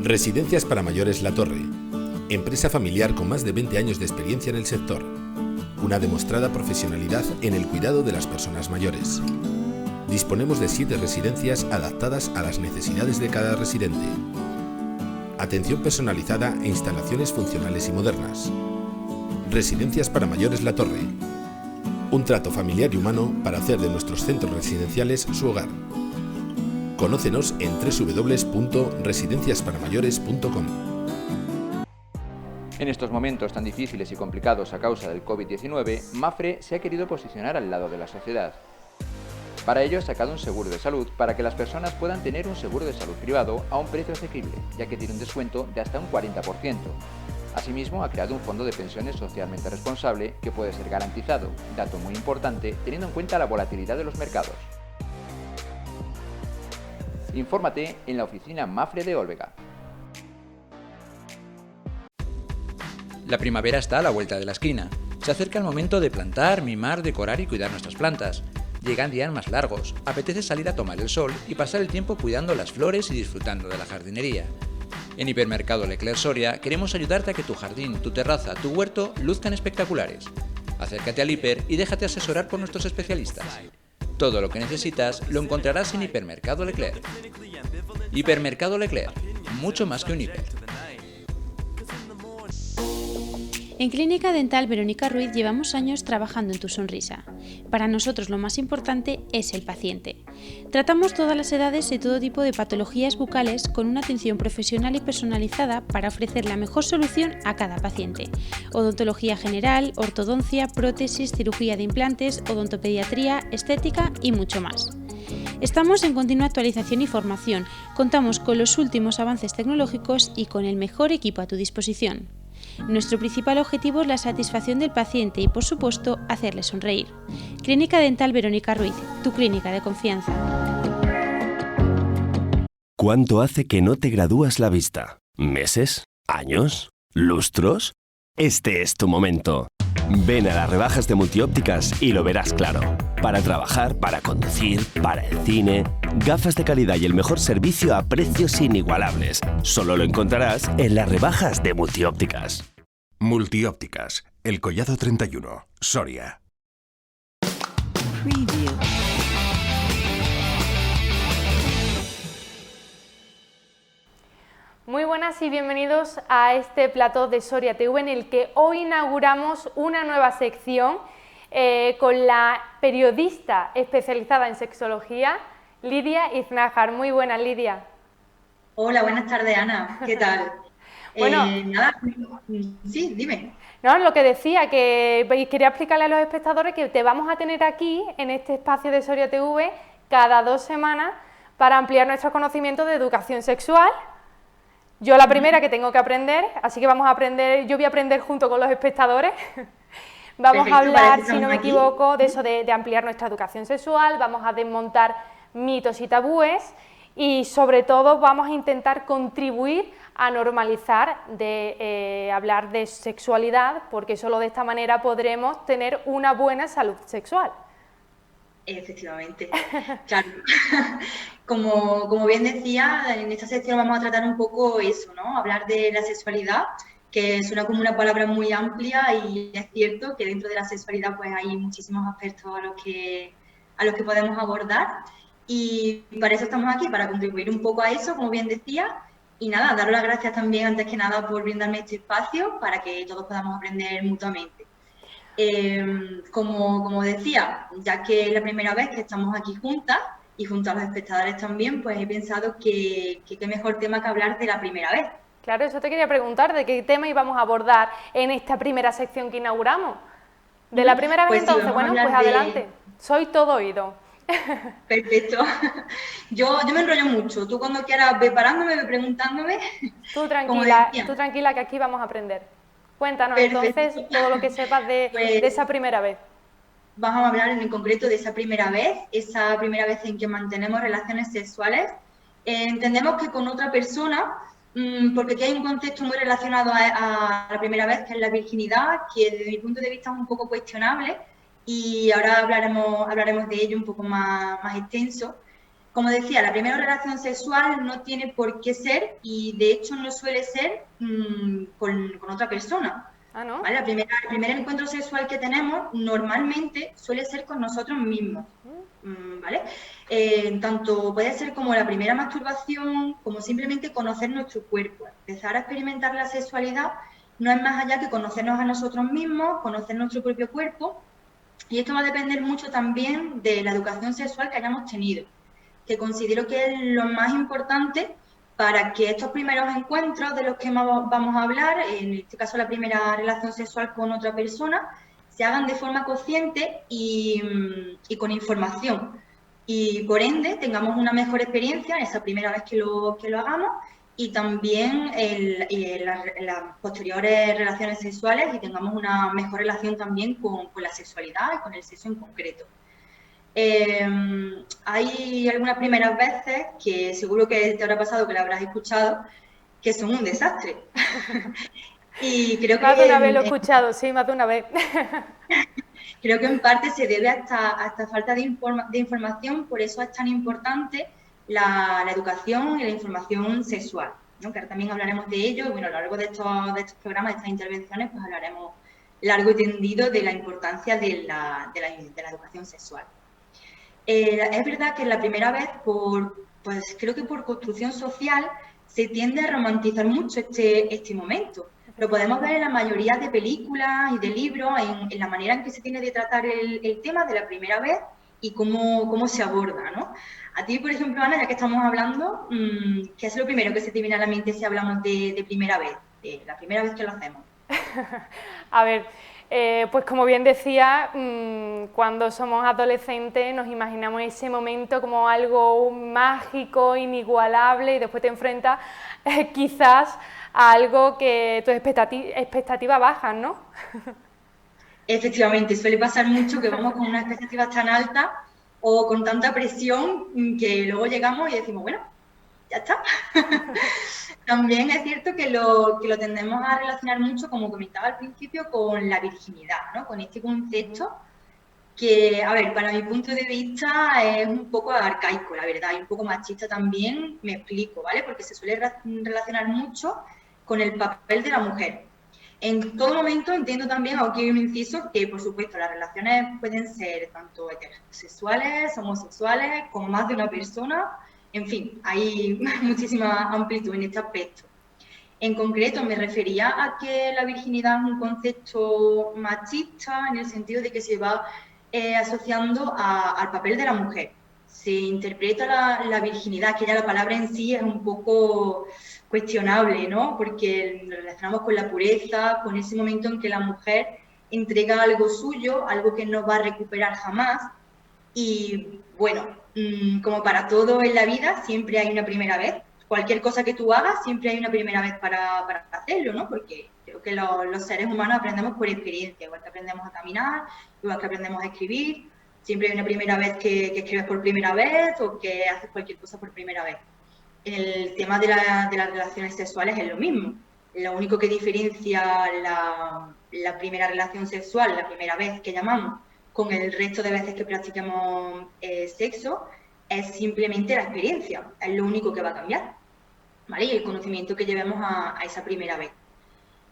Residencias para Mayores La Torre, empresa familiar con más de 20 años de experiencia en el sector, una demostrada profesionalidad en el cuidado de las personas mayores. Disponemos de 7 residencias adaptadas a las necesidades de cada residente. Atención personalizada e instalaciones funcionales y modernas. Residencias para Mayores La Torre. Un trato familiar y humano para hacer de nuestros centros residenciales su hogar. Conócenos en www.residenciasparamayores.com. En estos momentos tan difíciles y complicados a causa del COVID-19, Mapfre se ha querido posicionar al lado de la sociedad. Para ello ha sacado un seguro de salud para que las personas puedan tener un seguro de salud privado a un precio asequible, ya que tiene un descuento de hasta un 40%. Asimismo, ha creado un fondo de pensiones socialmente responsable que puede ser garantizado, dato muy importante teniendo en cuenta la volatilidad de los mercados. Infórmate en la oficina Mapfre de Olvega. La primavera está a la vuelta de la esquina. Se acerca el momento de plantar, mimar, decorar y cuidar nuestras plantas. Llegan días más largos, apetece salir a tomar el sol y pasar el tiempo cuidando las flores y disfrutando de la jardinería. En Hipermercado Leclerc Soria queremos ayudarte a que tu jardín, tu terraza, tu huerto luzcan espectaculares. Acércate al Hiper y déjate asesorar por nuestros especialistas. Todo lo que necesitas lo encontrarás en Hipermercado Leclerc. Hipermercado Leclerc, mucho más que un hiper. En Clínica Dental Verónica Ruiz llevamos años trabajando en tu sonrisa. Para nosotros lo más importante es el paciente. Tratamos todas las edades y todo tipo de patologías bucales con una atención profesional y personalizada para ofrecer la mejor solución a cada paciente. Odontología general, ortodoncia, prótesis, cirugía de implantes, odontopediatría, estética y mucho más. Estamos en continua actualización y formación, contamos con los últimos avances tecnológicos y con el mejor equipo a tu disposición. Nuestro principal objetivo es la satisfacción del paciente y, por supuesto, hacerle sonreír. Clínica Dental Verónica Ruiz, tu clínica de confianza. ¿Cuánto hace que no te gradúas la vista? ¿Meses? ¿Años? ¿Lustros? Este es tu momento. Ven a las rebajas de Multiópticas y lo verás claro. Para trabajar, para conducir, para el cine. Gafas de calidad y el mejor servicio a precios inigualables. Solo lo encontrarás en las rebajas de Multiópticas. Multiópticas, El Collado 31, Soria. Preview. Muy buenas y bienvenidos a este plató de Soria TV en el que hoy inauguramos una nueva sección con la periodista especializada en sexología, Lidia Iznájar. Muy buenas, Lidia. Hola, buenas tardes, Ana. ¿Qué tal? Bueno, sí, dime. No, lo que decía, que quería explicarle a los espectadores que te vamos a tener aquí, en este espacio de Soria TV, cada 2 semanas para ampliar nuestro conocimiento de educación sexual. Yo la primera que tengo que aprender, así que vamos a aprender, yo voy a aprender junto con los espectadores. Vamos a hablar, si no me equivoco, de eso de ampliar nuestra educación sexual, vamos a desmontar mitos y tabúes y sobre todo vamos a intentar contribuir a normalizar hablar de sexualidad, porque solo de esta manera podremos tener una buena salud sexual. Efectivamente, claro. Como bien decía, en esta sección vamos a tratar un poco eso, ¿no? Hablar de la sexualidad, que suena como una palabra muy amplia y es cierto que dentro de la sexualidad pues hay muchísimos aspectos a los que podemos abordar y para eso estamos aquí, para contribuir un poco a eso, como bien decía, y nada, daros las gracias también antes que nada por brindarme este espacio para que todos podamos aprender mutuamente. Como decía, ya que es la primera vez que estamos aquí juntas y junto a los espectadores también, pues he pensado que qué mejor tema que hablar de la primera vez. Claro, eso te quería preguntar, ¿de qué tema íbamos a abordar en esta primera sección que inauguramos? ¿De la primera vez entonces? Bueno, pues adelante, soy todo oído. Perfecto. Yo me enrollo mucho, tú cuando quieras ve parándome, ve preguntándome. Tú tranquila que aquí vamos a aprender. Cuéntanos entonces todo lo que sepas de esa primera vez. Vamos a hablar en concreto de esa primera vez en que mantenemos relaciones sexuales. Entendemos que con otra persona, porque aquí hay un contexto muy relacionado a la primera vez, que es la virginidad, que desde mi punto de vista es un poco cuestionable y ahora hablaremos de ello un poco más extenso. como decía, la primera relación sexual no tiene por qué ser, y de hecho no suele ser con otra persona. Ah, ¿no? ¿Vale? El primer encuentro sexual que tenemos normalmente suele ser con nosotros mismos. ¿Vale? Tanto puede ser como la primera masturbación, como simplemente conocer nuestro cuerpo. Empezar a experimentar la sexualidad no es más allá que conocernos a nosotros mismos, conocer nuestro propio cuerpo, y esto va a depender mucho también de la educación sexual que hayamos tenido, que considero que es lo más importante para que estos primeros encuentros de los que vamos a hablar, en este caso la primera relación sexual con otra persona, se hagan de forma consciente y con información. Y por ende tengamos una mejor experiencia en esa primera vez que lo hagamos, y también en las posteriores relaciones sexuales, y tengamos una mejor relación también con la sexualidad y con el sexo en concreto. Hay algunas primeras veces que seguro que te habrá pasado, que la habrás escuchado, que son un desastre. Y creo que Más de una vez lo he escuchado, sí, más de una vez. Creo que en parte se debe a esta falta de información, por eso es tan importante la educación y la información sexual, ¿no? Que ahora también hablaremos de ello, y bueno, a lo largo de estos programas, de estas intervenciones, pues hablaremos largo y tendido de la importancia de la educación sexual. Es verdad que la primera vez, pues creo que por construcción social, se tiende a romantizar mucho este momento. Lo podemos ver en la mayoría de películas y de libros, en la manera en que se tiene de tratar el tema de la primera vez y cómo se aborda, ¿no? A ti, por ejemplo, Ana, ya que estamos hablando, ¿qué es lo primero que se te viene a la mente si hablamos de primera vez, de la primera vez que lo hacemos? A ver, pues como bien decía, cuando somos adolescentes nos imaginamos ese momento como algo mágico, inigualable, y después te enfrentas quizás a algo que tus expectativas bajan, ¿no? Efectivamente, suele pasar mucho que vamos con unas expectativas tan altas o con tanta presión que luego llegamos y decimos, bueno, ya está. También es cierto que lo tendemos a relacionar mucho, como comentaba al principio, con la virginidad, ¿no? Con este concepto que, a ver, para mi punto de vista es un poco arcaico, la verdad, y un poco machista también, me explico, ¿vale? Porque se suele relacionar mucho con el papel de la mujer. En todo momento entiendo también, aquí hay un inciso, que por supuesto las relaciones pueden ser tanto heterosexuales, homosexuales, con más de una persona, en fin, hay muchísima amplitud en este aspecto. En concreto me refería a que la virginidad es un concepto machista en el sentido de que se va asociando al papel de la mujer. Se interpreta la virginidad, que ya la palabra en sí es un poco cuestionable, ¿no? Porque lo relacionamos con la pureza, con ese momento en que la mujer entrega algo suyo, algo que no va a recuperar jamás. Y bueno, como para todo en la vida, siempre hay una primera vez. Cualquier cosa que tú hagas, siempre hay una primera vez para hacerlo, ¿no? Porque creo que los seres humanos aprendemos por experiencia, igual que aprendemos a caminar, igual que aprendemos a escribir. Siempre hay una primera vez que escribes por primera vez o que haces cualquier cosa por primera vez. En el tema de las relaciones sexuales es lo mismo. Lo único que diferencia la primera relación sexual, la primera vez que llamamos, con el resto de veces que practiquemos sexo, es simplemente la experiencia. Es lo único que va a cambiar, ¿vale? Y el conocimiento que llevemos a esa primera vez.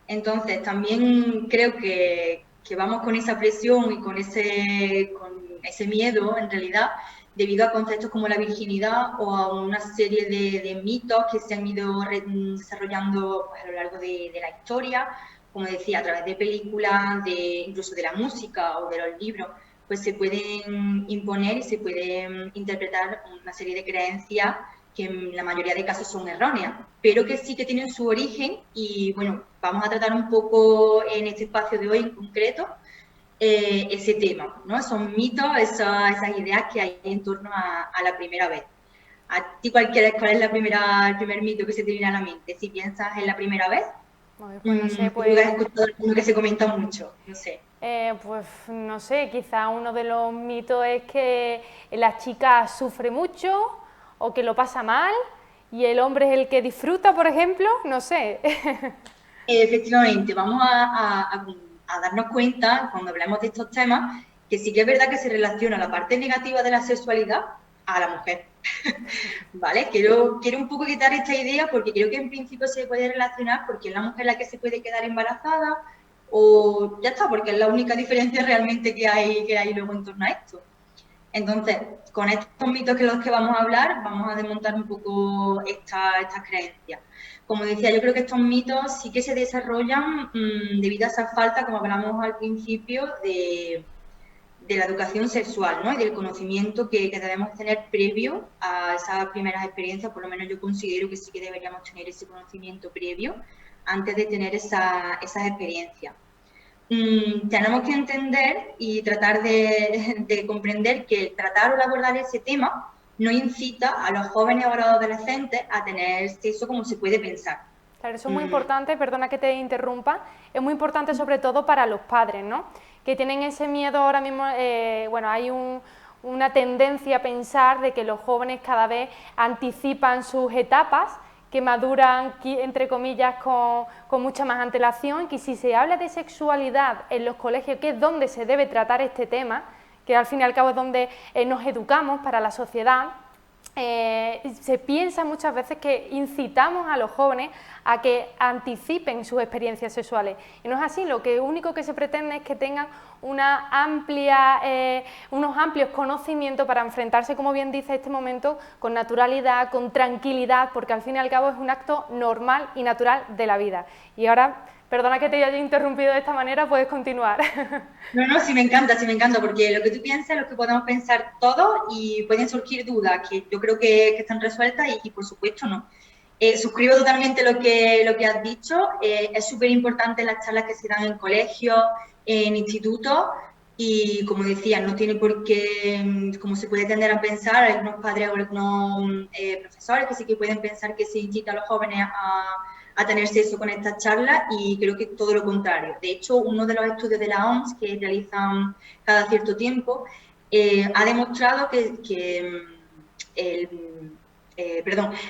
Entonces, también creo que vamos con esa presión y con ese miedo, en realidad, debido a conceptos como la virginidad o a una serie de mitos que se han ido desarrollando pues, a lo largo de la historia, como decía, a través de películas, incluso de la música o de los libros, pues se pueden imponer y se pueden interpretar una serie de creencias que en la mayoría de casos son erróneas, pero que sí que tienen su origen y, bueno, vamos a tratar un poco en este espacio de hoy en concreto ese tema, ¿no? Esos mitos, esas ideas que hay en torno a la primera vez. ¿A ti cuál es el primer mito que se te viene a la mente? Si piensas en la primera vez, pues no sé, pues... Has escuchado uno que se comenta mucho, no sé. Pues no sé, quizá uno de los mitos es que la chica sufre mucho o que lo pasa mal y el hombre es el que disfruta, por ejemplo, no sé. Efectivamente, vamos a darnos cuenta, cuando hablamos de estos temas, que sí que es verdad que se relaciona la parte negativa de la sexualidad a la mujer. ¿Vale? Quiero un poco quitar esta idea porque creo que en principio se puede relacionar porque es la mujer la que se puede quedar embarazada o ya está, porque es la única diferencia realmente que hay luego en torno a esto. Entonces, con estos mitos que los que vamos a hablar, vamos a desmontar un poco estas creencias. Como decía, yo creo que estos mitos sí que se desarrollan debido a esa falta, como hablamos al principio, de la educación sexual, ¿no? Y del conocimiento que debemos tener previo a esas primeras experiencias. Por lo menos yo considero que sí que deberíamos tener ese conocimiento previo antes de tener esas experiencias. Tenemos que entender y tratar de comprender que el tratar o abordar ese tema no incita a los jóvenes o a los adolescentes a tener sexo como se puede pensar. Claro, eso es muy importante, perdona que te interrumpa, es muy importante sobre todo para los padres, ¿no? Que tienen ese miedo ahora mismo, bueno, hay una tendencia a pensar de que los jóvenes cada vez anticipan sus etapas, que maduran, entre comillas, con mucha más antelación, que si se habla de sexualidad en los colegios, que es donde se debe tratar este tema, que al fin y al cabo es donde nos educamos para la sociedad, se piensa muchas veces que incitamos a los jóvenes a que anticipen sus experiencias sexuales. Y no es así, lo único que se pretende es que tengan unos amplios conocimientos para enfrentarse, como bien dice, a este momento con naturalidad, con tranquilidad, porque al fin y al cabo es un acto normal y natural de la vida. Y ahora, perdona que te haya interrumpido de esta manera, puedes continuar. No, sí me encanta, porque lo que tú piensas es lo que podemos pensar todos y pueden surgir dudas que yo creo que están resueltas y por supuesto no. Suscribo totalmente lo que has dicho, es súper importante las charlas que se dan en colegios, en institutos y como decía, no tiene por qué, como se puede tender a pensar, algunos padres o algunos profesores que sí que pueden pensar que se incita a los jóvenes a tener sexo con estas charlas y creo que todo lo contrario. De hecho, uno de los estudios de la OMS que realizan cada cierto tiempo ha demostrado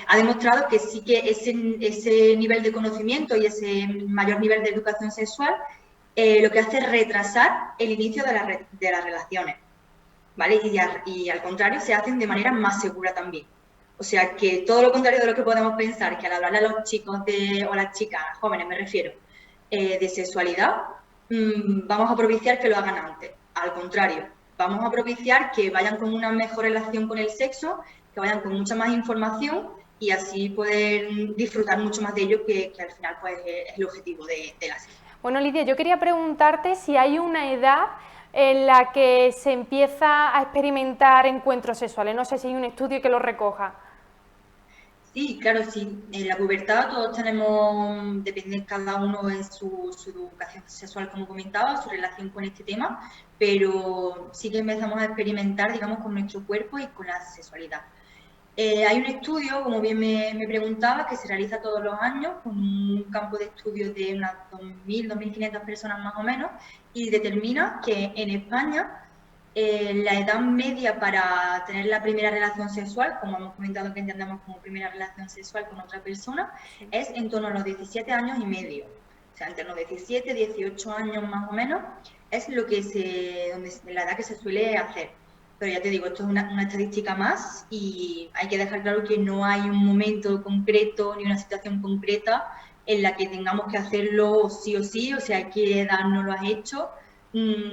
ha demostrado que sí que ese nivel de conocimiento y ese mayor nivel de educación sexual lo que hace es retrasar el inicio de las relaciones, ¿vale? Y al contrario, se hacen de manera más segura también. O sea, que todo lo contrario de lo que podemos pensar, que al hablarle a los chicos o a las chicas, jóvenes me refiero, de sexualidad, vamos a propiciar que lo hagan antes. Al contrario, vamos a propiciar que vayan con una mejor relación con el sexo, que vayan con mucha más información y así poder disfrutar mucho más de ello, que al final pues, es el objetivo de la sexualidad. Bueno, Lidia, yo quería preguntarte si hay una edad en la que se empieza a experimentar encuentros sexuales. No sé si hay un estudio que lo recoja. Sí, claro, sí. En la pubertad todos tenemos, depende cada uno en su educación sexual, como comentaba, su relación con este tema, pero sí que empezamos a experimentar, digamos, con nuestro cuerpo y con la sexualidad. Hay un estudio, como bien me preguntaba, que se realiza todos los años con un campo de estudio de unas 2.000, 2.500 personas más o menos y determina que en España la edad media para tener la primera relación sexual, como hemos comentado que entendemos como primera relación sexual con otra persona, es en torno a los 17 años y medio. O sea, entre los 17 y 18 años más o menos es la edad que se suele hacer. Pero ya te digo, esto es una estadística más y hay que dejar claro que no hay un momento concreto ni una situación concreta en la que tengamos que hacerlo sí o sí, o sea, ¿qué edad no lo has hecho?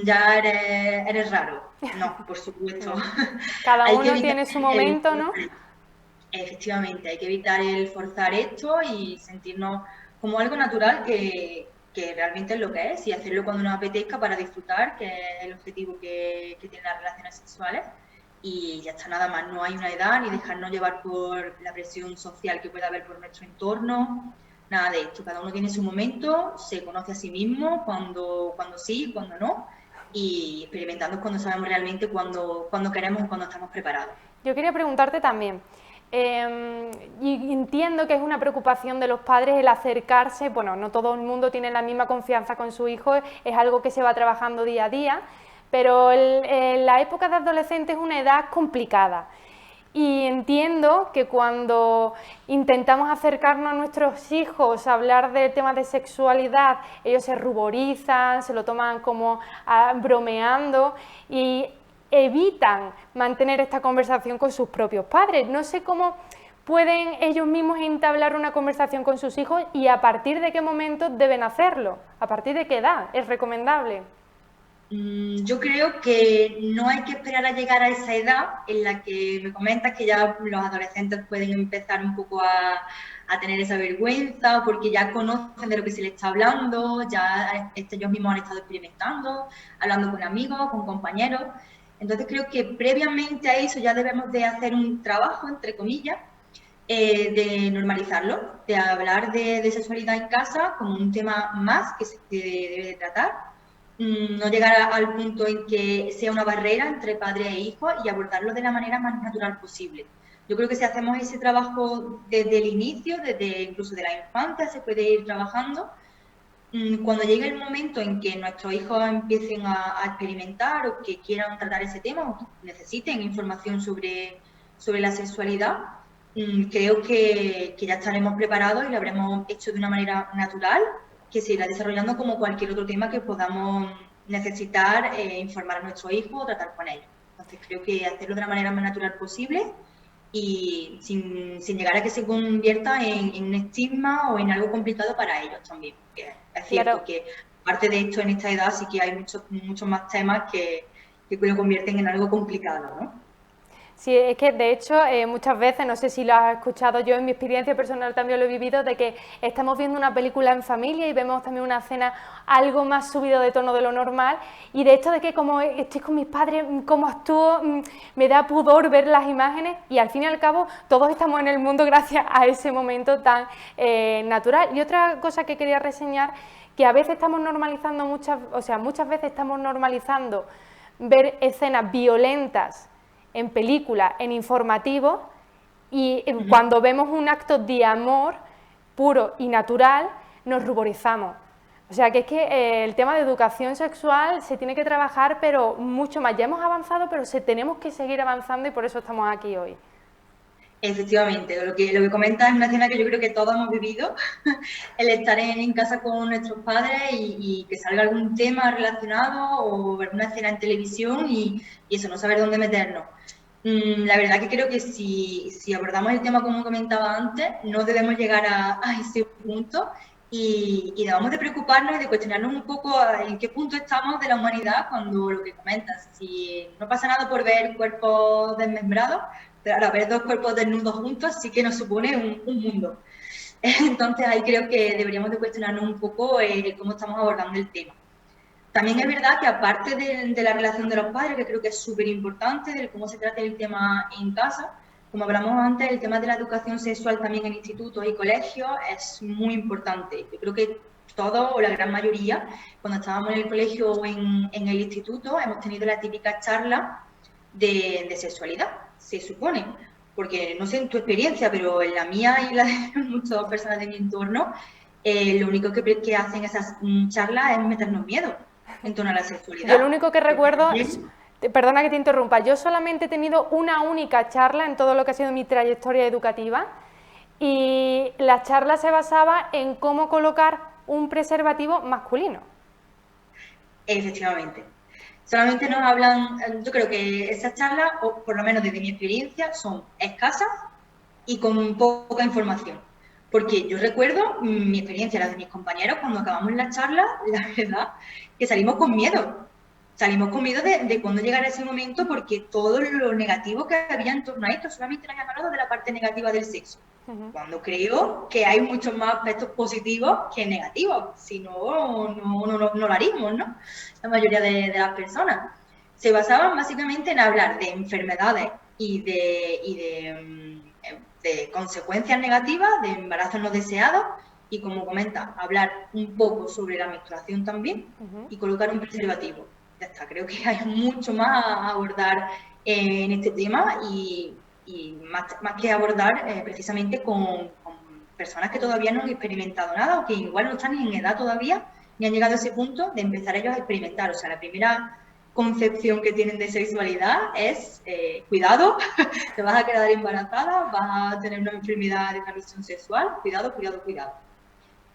Ya eres raro. No, por supuesto. Cada uno tiene su momento, ¿no? Efectivamente, hay que evitar el forzar esto y sentirnos como algo natural que realmente es lo que es y hacerlo cuando nos apetezca para disfrutar, que es el objetivo que tienen las relaciones sexuales. Y ya está, nada más, no hay una edad ni dejarnos llevar por la presión social que pueda haber por nuestro entorno. Nada de esto, cada uno tiene su momento, se conoce a sí mismo cuando sí, cuando no, y experimentando cuando sabemos realmente cuando queremos y cuando estamos preparados. Yo quería preguntarte también, y entiendo que es una preocupación de los padres el acercarse, bueno, no todo el mundo tiene la misma confianza con su hijo, es algo que se va trabajando día a día, pero la época de adolescente es una edad complicada. Y entiendo que cuando intentamos acercarnos a nuestros hijos a hablar de temas de sexualidad, ellos se ruborizan, se lo toman como bromeando y evitan mantener esta conversación con sus propios padres. No sé cómo pueden ellos mismos entablar una conversación con sus hijos y a partir de qué momento deben hacerlo, a partir de qué edad es recomendable. Yo creo que no hay que esperar a llegar a esa edad en la que me comentas que ya los adolescentes pueden empezar un poco a tener esa vergüenza porque ya conocen de lo que se les está hablando, ya ellos mismos han estado experimentando, hablando con amigos, con compañeros. Entonces creo que previamente a eso ya debemos de hacer un trabajo, entre comillas, de normalizarlo, de hablar de sexualidad en casa como un tema más que se debe de tratar. No llegar al punto en que sea una barrera entre padre e hijo y abordarlo de la manera más natural posible. Yo creo que si hacemos ese trabajo desde el inicio, desde incluso de la infancia, se puede ir trabajando. Cuando llegue el momento en que nuestros hijos empiecen a experimentar o que quieran tratar ese tema o que necesiten información sobre la sexualidad, creo que ya estaremos preparados y lo habremos hecho de una manera natural, que se irá desarrollando como cualquier otro tema que podamos necesitar informar a nuestro hijo o tratar con ellos. Entonces creo que hacerlo de la manera más natural posible y sin llegar a que se convierta en un estigma o en algo complicado para ellos también. Es cierto claro que aparte de esto en esta edad sí que hay muchos más temas que lo convierten en algo complicado, ¿no? Sí, es que de hecho muchas veces, no sé si lo has escuchado, yo en mi experiencia personal también lo he vivido, de que estamos viendo una película en familia y vemos también una escena algo más subido de tono de lo normal y de esto de que como estoy con mis padres, cómo actúo, me da pudor ver las imágenes y al fin y al cabo todos estamos en el mundo gracias a ese momento tan natural. Y otra cosa que quería reseñar, que a veces estamos normalizando muchas veces estamos normalizando ver escenas violentas en películas, en informativos, y cuando vemos un acto de amor puro y natural, nos ruborizamos. O sea que es que el tema de educación sexual se tiene que trabajar, pero mucho más. Ya hemos avanzado, pero tenemos que seguir avanzando y por eso estamos aquí hoy. Efectivamente, lo que comentas es una escena que yo creo que todos hemos vivido, el estar en casa con nuestros padres y que salga algún tema relacionado o ver una escena en televisión y eso, no saber dónde meternos. La verdad que creo que si abordamos el tema como comentaba antes, no debemos llegar a ese punto y debemos de preocuparnos y de cuestionarnos un poco en qué punto estamos de la humanidad cuando lo que comentas, si no pasa nada por ver cuerpos desmembrados, pero ahora ver dos cuerpos desnudos juntos sí que nos supone un mundo. Entonces ahí creo que deberíamos de cuestionarnos un poco cómo estamos abordando el tema. También es verdad que aparte de la relación de los padres, que creo que es súper importante, de cómo se trata el tema en casa, como hablamos antes, el tema de la educación sexual también en institutos y colegios es muy importante. Yo creo que todos o la gran mayoría, cuando estábamos en el colegio o en el instituto, hemos tenido la típica charla de sexualidad, se supone. Porque no sé en tu experiencia, pero en la mía y la de muchas personas de mi entorno, lo único que hacen esas charlas es meternos miedo en torno a la sexualidad. Yo lo único que recuerdo es, perdona que te interrumpa, yo solamente he tenido una única charla en todo lo que ha sido mi trayectoria educativa y la charla se basaba en cómo colocar un preservativo masculino. Efectivamente. Solamente nos hablan, yo creo que esas charlas, o por lo menos desde mi experiencia, son escasas y con poca información. Porque yo recuerdo mi experiencia, la de mis compañeros, cuando acabamos la charla, la verdad, que salimos con miedo. Salimos con miedo de cuándo llegara ese momento, porque todo lo negativo que había en torno a esto, solamente nos han hablado de la parte negativa del sexo. Cuando creo que hay muchos más aspectos positivos que negativos, si no lo haríamos, ¿no? La mayoría de las personas. Se basaban básicamente en hablar de enfermedades y de consecuencias negativas, de embarazos no deseados y, como comenta, hablar un poco sobre la menstruación también y colocar un preservativo. Ya está, creo que hay mucho más a abordar en este tema y más que abordar precisamente con personas que todavía no han experimentado nada o que igual no están en edad todavía ni han llegado a ese punto de empezar ellos a experimentar. O sea, la primera concepción que tienen de sexualidad es cuidado, te vas a quedar embarazada, vas a tener una enfermedad de transmisión sexual, cuidado.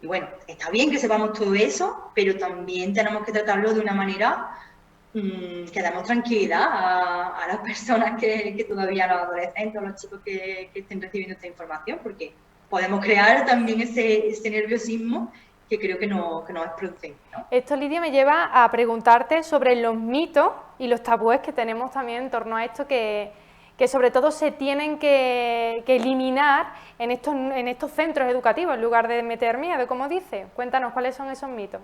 Y bueno, está bien que sepamos todo eso, pero también tenemos que tratarlo de una manera que damos tranquilidad a las personas que todavía, los adolescentes o los chicos que estén recibiendo esta información, porque podemos crear también ese nerviosismo que creo que no es producente, ¿no? Esto, Lidia, me lleva a preguntarte sobre los mitos y los tabúes que tenemos también en torno a esto, que sobre todo se tienen que eliminar en estos centros educativos, en lugar de meter miedo, como dice. Cuéntanos cuáles son esos mitos.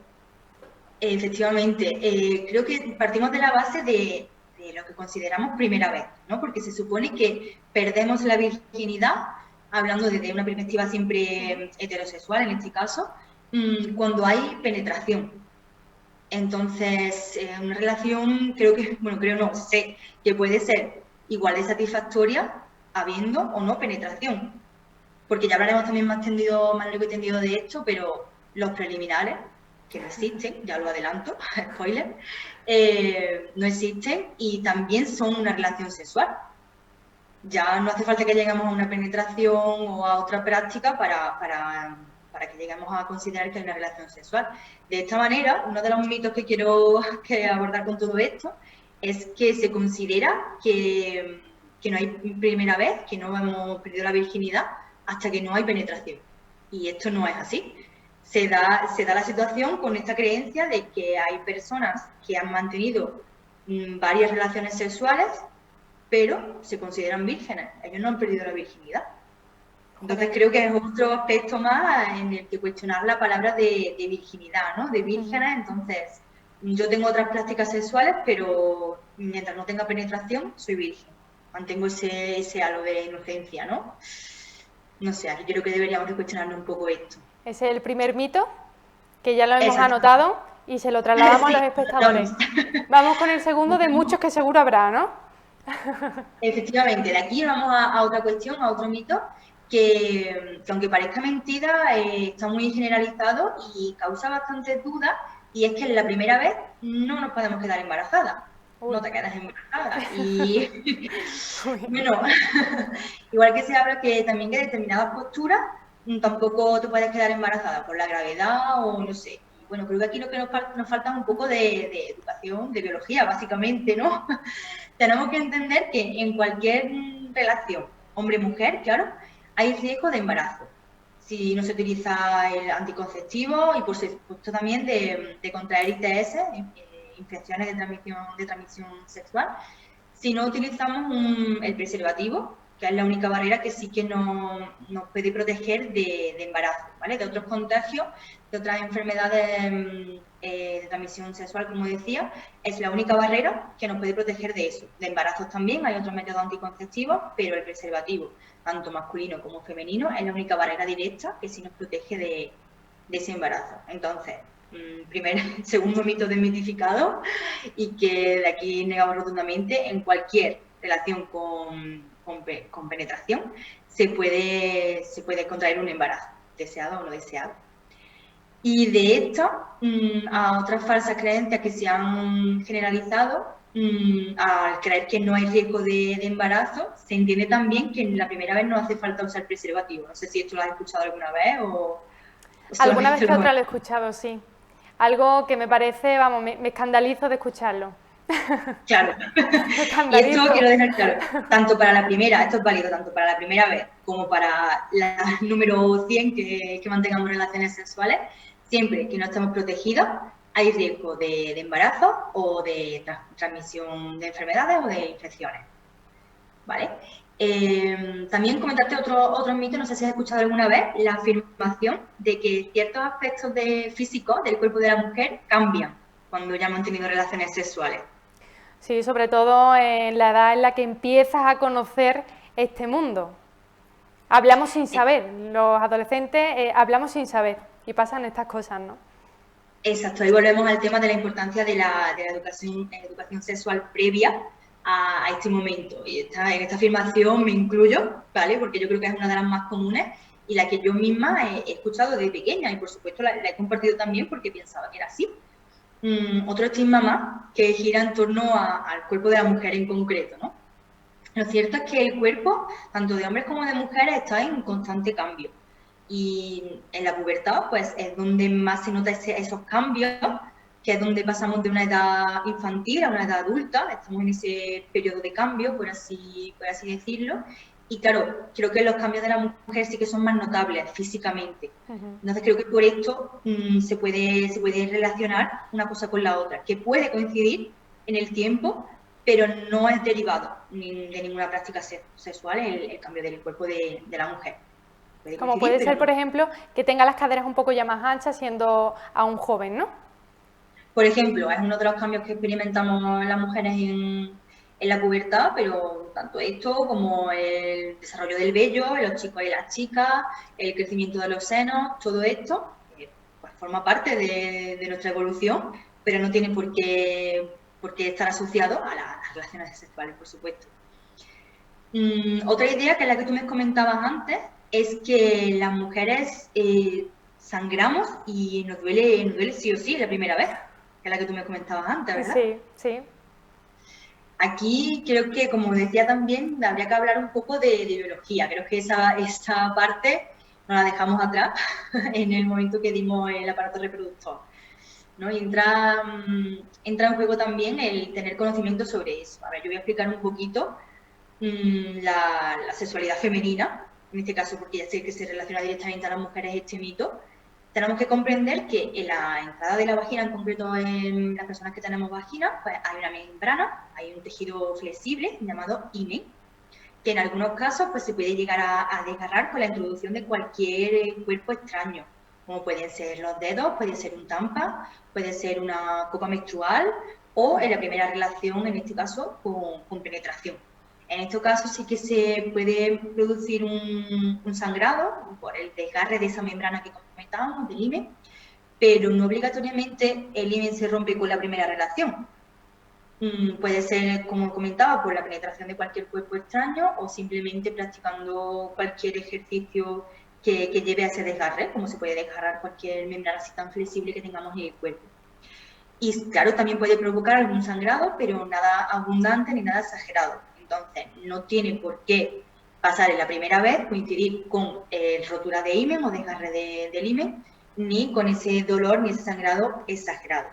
Efectivamente, creo que partimos de la base de lo que consideramos primera vez, ¿no? Porque se supone que perdemos la virginidad, hablando desde una perspectiva siempre heterosexual en este caso, cuando hay penetración. Entonces, una relación sé que puede ser igual de satisfactoria habiendo o no penetración. Porque ya hablaremos también más largo y tendido de esto, pero los preliminares, que no existen, ya lo adelanto, spoiler, no existen y también son una relación sexual. Ya no hace falta que lleguemos a una penetración o a otra práctica para que lleguemos a considerar que hay una relación sexual. De esta manera, uno de los mitos que quiero abordar con todo esto es que se considera que no hay primera vez, que no hemos perdido la virginidad hasta que no hay penetración. Y esto no es así. Se da la situación con esta creencia de que hay personas que han mantenido varias relaciones sexuales, pero se consideran vírgenes. Ellos no han perdido la virginidad. Entonces creo que es otro aspecto más en el que cuestionar la palabra de virginidad, ¿no? De vírgenes. Entonces, yo tengo otras prácticas sexuales, pero mientras no tenga penetración, soy virgen. Mantengo ese halo de inocencia, ¿no? No sé, aquí creo que deberíamos de cuestionarnos un poco esto. Ese es el primer mito, que ya lo hemos anotado y se lo trasladamos a los espectadores. Vamos con el segundo de muchos que seguro habrá, ¿no? Efectivamente, de aquí vamos a otra cuestión, a otro mito, que aunque parezca mentira, está muy generalizado y causa bastantes dudas, y es que en la primera vez no nos podemos quedar embarazadas. Uy. No te quedas embarazada. Y bueno, igual que se habla que también que determinadas posturas tampoco te puedes quedar embarazada por la gravedad o no sé. Y bueno, creo que aquí lo que nos falta es un poco de educación, de biología, básicamente, ¿no? Tenemos que entender que en cualquier relación, hombre-mujer, claro, hay riesgo de embarazo. Si no se utiliza el anticonceptivo y por supuesto también de contraer ITS, infecciones de transmisión sexual, si no utilizamos el preservativo, que es la única barrera que sí que nos puede proteger de embarazo, ¿vale? De otros contagios, de otras enfermedades de transmisión sexual, como decía, es la única barrera que nos puede proteger de eso. De embarazos también hay otros métodos anticonceptivos, pero el preservativo, tanto masculino como femenino, es la única barrera directa que sí nos protege de ese embarazo. Entonces, segundo mito desmitificado y que de aquí negamos rotundamente: en cualquier relación con penetración se puede contraer un embarazo, deseado o no deseado. Y de esto a otras falsas creencias que se han generalizado, al creer que no hay riesgo de embarazo, se entiende también que en la primera vez no hace falta usar preservativo. No sé si esto lo has escuchado alguna vez o alguna vez que otra lo he escuchado, sí. Algo que me parece, vamos, me escandalizo de escucharlo. Claro. Y esto quiero dejar claro, tanto para la primera, esto es válido tanto para la primera vez como para la número 100 que mantengamos relaciones sexuales, siempre que no estemos protegidos, hay riesgo de embarazo o de transmisión de enfermedades o de infecciones. ¿Vale? También comentarte otro mito, no sé si has escuchado alguna vez, la afirmación de que ciertos aspectos físicos del cuerpo de la mujer cambian cuando ya hemos tenido relaciones sexuales. Sí, sobre todo en la edad en la que empiezas a conocer este mundo. Hablamos sin saber, los adolescentes hablamos sin saber y pasan estas cosas, ¿no? Exacto, ahí volvemos al tema de la importancia de la educación sexual previa a este momento. Y en esta afirmación me incluyo, ¿vale? Porque yo creo que es una de las más comunes y la que yo misma he escuchado desde pequeña y por supuesto la he compartido también porque pensaba que era así. Otro estigma más que gira en torno al cuerpo de la mujer en concreto, ¿no? Lo cierto es que el cuerpo, tanto de hombres como de mujeres, está en constante cambio. Y en la pubertad, pues, es donde más se nota esos cambios, que es donde pasamos de una edad infantil a una edad adulta, estamos en ese periodo de cambio, por así decirlo, y claro, creo que los cambios de la mujer sí que son más notables físicamente. Entonces creo que por esto se puede relacionar una cosa con la otra, que puede coincidir en el tiempo, pero no es derivado de ninguna práctica sexual el cambio del cuerpo de la mujer. Como puede ser, por ejemplo, que tenga las caderas un poco ya más anchas siendo aún joven, ¿no? Por ejemplo, es uno de los cambios que experimentamos las mujeres en la pubertad, pero tanto esto como el desarrollo del vello en los chicos y las chicas, el crecimiento de los senos, todo esto pues forma parte de nuestra evolución, pero no tiene por qué estar asociado a las relaciones sexuales, por supuesto. Otra idea, que es la que tú me comentabas antes, es que las mujeres sangramos y nos duele sí o sí la primera vez, que es la que tú me comentabas antes, ¿verdad? Sí, sí. Aquí creo que, como decía también, habría que hablar un poco de biología. Creo que esa parte nos la dejamos atrás en el momento que dimos el aparato reproductor, ¿no? Y entra en juego también el tener conocimiento sobre eso. A ver, yo voy a explicar un poquito la sexualidad femenina, en este caso porque ya sé que se relaciona directamente a las mujeres este mito. Tenemos que comprender que en la entrada de la vagina, en concreto en las personas que tenemos vagina, pues hay una membrana, hay un tejido flexible llamado himen, que en algunos casos pues se puede llegar a desgarrar con la introducción de cualquier cuerpo extraño, como pueden ser los dedos, puede ser un tampa, puede ser una copa menstrual o en la primera relación, en este caso, con penetración. En estos casos sí que se puede producir un sangrado por el desgarre de esa membrana que comentábamos, del himen, pero no obligatoriamente el himen se rompe con la primera relación. Puede ser, como comentaba, por la penetración de cualquier cuerpo extraño o simplemente practicando cualquier ejercicio que lleve a ese desgarre, como se puede desgarrar cualquier membrana así tan flexible que tengamos en el cuerpo. Y claro, también puede provocar algún sangrado, pero nada abundante ni nada exagerado. Entonces, no tiene por qué pasar en la primera vez, coincidir con rotura de himen o desgarre del himen, ni con ese dolor ni ese sangrado exagerado.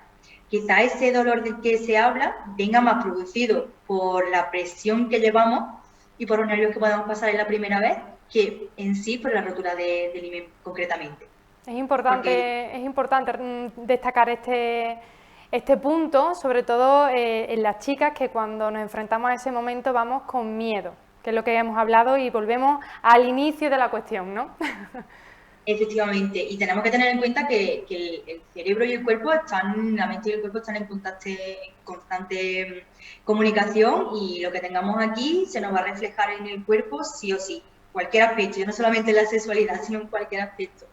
Quizá ese dolor del que se habla venga más producido por la presión que llevamos y por los nervios que podemos pasar en la primera vez, que en sí por la rotura del himen concretamente. Es importante destacar este punto, sobre todo en las chicas, que cuando nos enfrentamos a ese momento vamos con miedo, que es lo que hemos hablado, y volvemos al inicio de la cuestión, ¿no? Efectivamente, y tenemos que tener en cuenta que el cerebro y el cuerpo la mente y el cuerpo están en constante comunicación, y lo que tengamos aquí se nos va a reflejar en el cuerpo sí o sí, cualquier aspecto, ya no solamente en la sexualidad, sino en cualquier aspecto.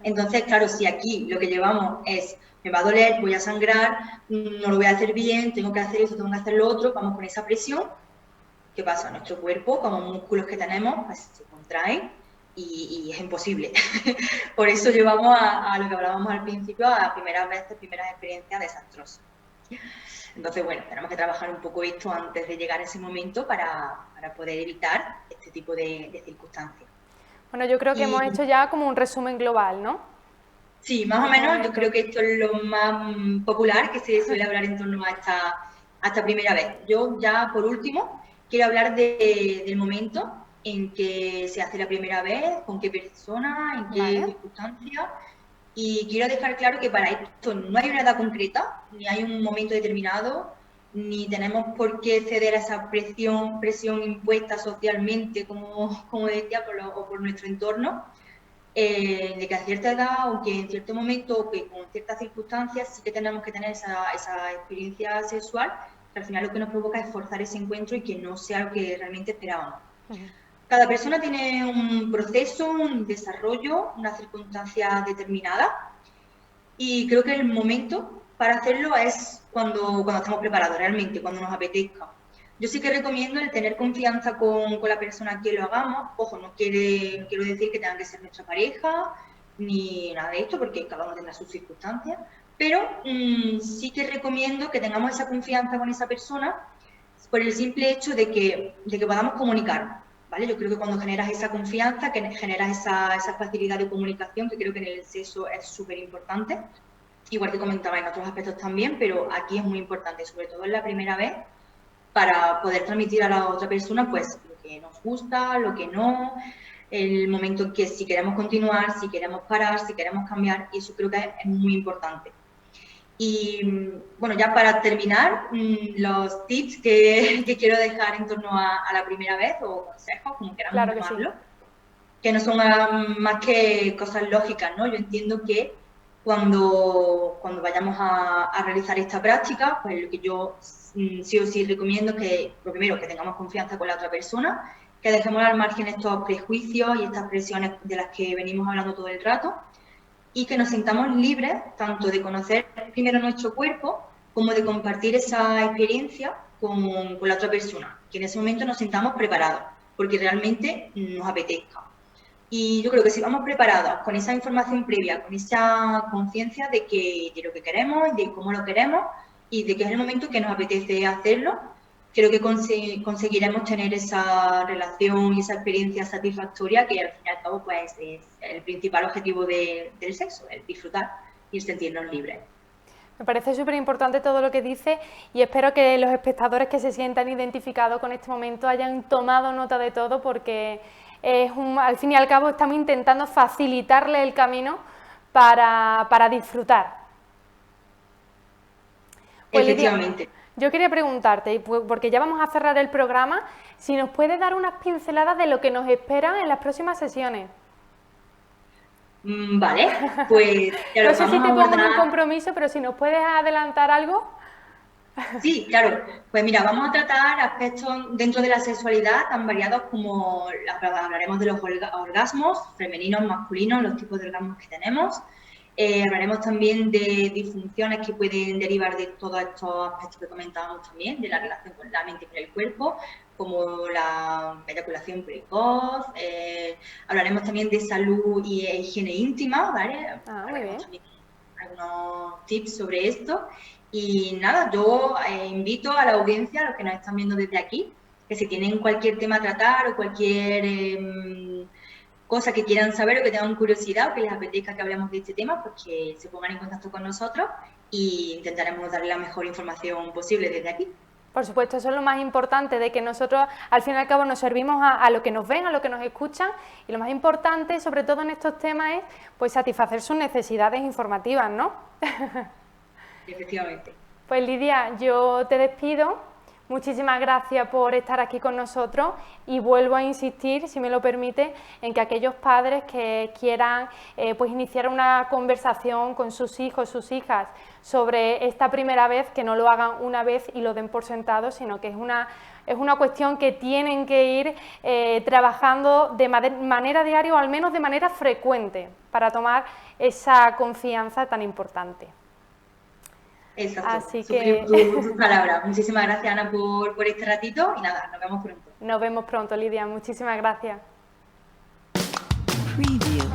Entonces, claro, si aquí lo que llevamos es me va a doler, voy a sangrar, no lo voy a hacer bien, tengo que hacer eso, tengo que hacer lo otro, vamos con esa presión, ¿qué pasa? Nuestro cuerpo, como músculos que tenemos, pues, se contraen y es imposible. Por eso llevamos a lo que hablábamos al principio, a primeras experiencias desastrosas. Entonces, bueno, tenemos que trabajar un poco esto antes de llegar a ese momento para poder evitar este tipo de circunstancias. Bueno, yo creo que hemos hecho ya como un resumen global, ¿no? Sí, más o menos, yo creo que esto es lo más popular que se suele hablar en torno a esta primera vez. Yo ya, por último, quiero hablar del momento en que se hace la primera vez, con qué persona, en qué circunstancias, y quiero dejar claro que para esto no hay una edad concreta, ni hay un momento determinado, ni tenemos por qué ceder a esa presión impuesta socialmente, como decía, por nuestro entorno. De que a cierta edad, aunque en cierto momento, o que con ciertas circunstancias, sí que tenemos que tener esa experiencia sexual, que al final lo que nos provoca es forzar ese encuentro y que no sea lo que realmente esperábamos. Cada persona tiene un proceso, un desarrollo, una circunstancia determinada, y creo que el momento para hacerlo es cuando estamos preparados realmente, cuando nos apetezca. Yo sí que recomiendo el tener confianza con la persona que lo hagamos. Ojo, no quiero decir que tengan que ser nuestra pareja, ni nada de esto, porque cada uno tendrá sus circunstancias, pero sí que recomiendo que tengamos esa confianza con esa persona por el simple hecho de que podamos comunicar, ¿vale? Yo creo que cuando generas esa confianza, que generas esa facilidad de comunicación, que creo que en el sexo es súper importante, igual que comentaba en otros aspectos también, pero aquí es muy importante, sobre todo en la primera vez, para poder transmitir a la otra persona pues lo que nos gusta, lo que no, el momento en que si queremos continuar, si queremos parar, si queremos cambiar, y eso creo que es muy importante. Y bueno, ya para terminar, los tips que quiero dejar en torno a la primera vez, o consejos, como queramos llamarlo, que no son más que cosas lógicas, ¿no? Yo entiendo que cuando vayamos a realizar esta práctica, pues lo que yo sí o sí recomiendo es que, lo primero, que tengamos confianza con la otra persona, que dejemos al margen estos prejuicios y estas presiones de las que venimos hablando todo el rato, y que nos sintamos libres tanto de conocer primero nuestro cuerpo como de compartir esa experiencia con la otra persona, que en ese momento nos sintamos preparados, porque realmente nos apetezca. Y yo creo que si vamos preparados con esa información previa, con esa conciencia de lo que queremos, de cómo lo queremos y de que es el momento que nos apetece hacerlo, creo que conseguiremos tener esa relación y esa experiencia satisfactoria que al fin y al cabo pues, es el principal objetivo del sexo, el disfrutar y sentirnos libres. Me parece súper importante todo lo que dice y espero que los espectadores que se sientan identificados con este momento hayan tomado nota de todo, porque al fin y al cabo estamos intentando facilitarle el camino para disfrutar. Pues, efectivamente. Lidia, yo quería preguntarte, porque ya vamos a cerrar el programa, si nos puedes dar unas pinceladas de lo que nos espera en las próximas sesiones. Vale, pues... No sé si te pongo en un compromiso, pero si nos puedes adelantar algo. Sí, claro. Pues mira, vamos a tratar aspectos dentro de la sexualidad tan variados como hablaremos de los orgasmos, femeninos, masculinos, los tipos de orgasmos que tenemos. Hablaremos también de disfunciones que pueden derivar de todos estos aspectos que comentábamos también, de la relación con la mente y con el cuerpo, como la eyaculación precoz. Hablaremos también de salud y higiene íntima, ¿vale? Muy bien. También algunos tips sobre esto. Y nada, yo invito a la audiencia, a los que nos están viendo desde aquí, que si tienen cualquier tema a tratar o cualquier cosa que quieran saber o que tengan curiosidad o que les apetezca que hablemos de este tema, pues que se pongan en contacto con nosotros y intentaremos darle la mejor información posible desde aquí. Por supuesto, eso es lo más importante, de que nosotros al fin y al cabo nos servimos a lo que nos ven, a lo que nos escuchan, y lo más importante, sobre todo en estos temas, es pues satisfacer sus necesidades informativas, ¿no? Efectivamente. Pues Lidia, yo te despido. Muchísimas gracias por estar aquí con nosotros y vuelvo a insistir, si me lo permite, en que aquellos padres que quieran pues iniciar una conversación con sus hijos, sus hijas, sobre esta primera vez, que no lo hagan una vez y lo den por sentado, sino que es una cuestión que tienen que ir trabajando de manera diaria o al menos de manera frecuente para tomar esa confianza tan importante. Exacto, así que tus palabras. Muchísimas gracias, Ana, por este ratito y nada, nos vemos pronto. Nos vemos pronto, Lidia. Muchísimas gracias. Preview.